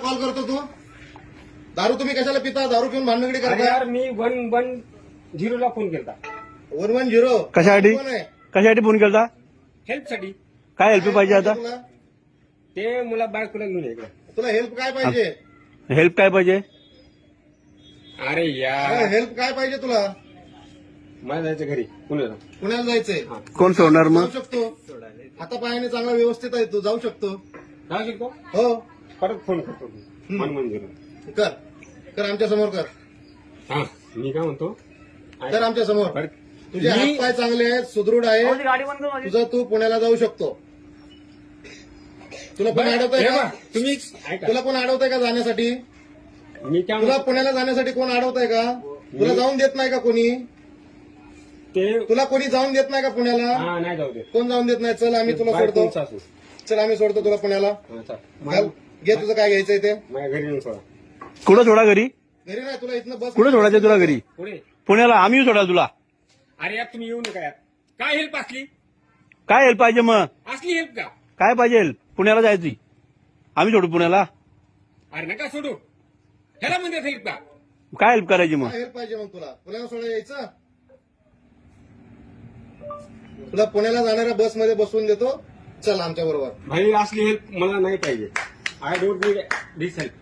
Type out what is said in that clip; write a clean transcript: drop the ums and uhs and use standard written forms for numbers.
Call करतो तू? दारू तुम्ही कशाला पिता? दारू पिऊन भांडणगडी अरे करता? यार मी 110 ला फोन केला 110 कशासाठी? कोण आहे? कशासाठी फोन केला? हेल्प साठी. काय हेल्प पाहिजे आता? तुला ते मला बायकोला घेऊन इकडे. तुला हेल्प काय पाहिजे? हेल्प काय पाहिजे? अरे यार हेल्प काय पाहिजे तुला? मला जायचं घरी पुण्याला. पुण्याला जायचंय? कोण सोडणार मग? जाऊ शकतो. हातापायाने चांगला व्यवस्थित आहे, तू जाऊ शकतो. जाऊ शकतो. हो परत फोन करतो. 110. कर कर आमच्या समोर कर. हा मी काय म्हणतो कर आमच्या समोर. बरं. तुझे मी- हातपाय चांगले आहेत, सुदृढ आहे, तुझं तू पुण्याला जाऊ शकतो. तुला कोण अडवतंय हे का? बघ, तुम्ही ऐका. तुला कोण अडवतंय का जाण्यासाठी? मी काय तुला म्हणतो पुण्याला जाण्यासाठी कोण अडवतंय का? तुला जाऊन देत नाही का कोणी? ते तुला कोणी जाऊन देत नाही का पुण्याला? हा नाही जाऊ दे. कोण जाऊन देत नाही? चल आम्ही तुला सोडतो. बायकोचं असू. चल आम्ही सोडतो तुला पुण्याला. हा, चल. चल, घे तुझं काय घ्यायचंय ते. माझ्या घरी येऊन सोडा. कुठं सोडा घरी? घरी नाही, तुला इथनं बस. कुठं सोडायचं तुला घरी? पुढे. पुण्याला आम्ही सोडाल तुला. अरे यार तुम्ही येऊ नका यार. काय हेल्प असली? काय हेल्प पाहिजे मग? असली हेल्प का? काय पाहिजे हेल्प? पुण्याला जायची. आम्ही सोडू पुण्याला. अरे नका सोडू. ह्याला म्हणतात हेल्प का? काय हेल्प करायची मग? काय हेल्प पाहिजे मग तुला? पुण्याला सोडायला यायचं? तुला पुण्याला जाणाऱ्या बसमध्ये बसवून देतो. चल आमच्या बरोबर. भाई असली हेल्प मला नाही पाहिजे. I don't need this help.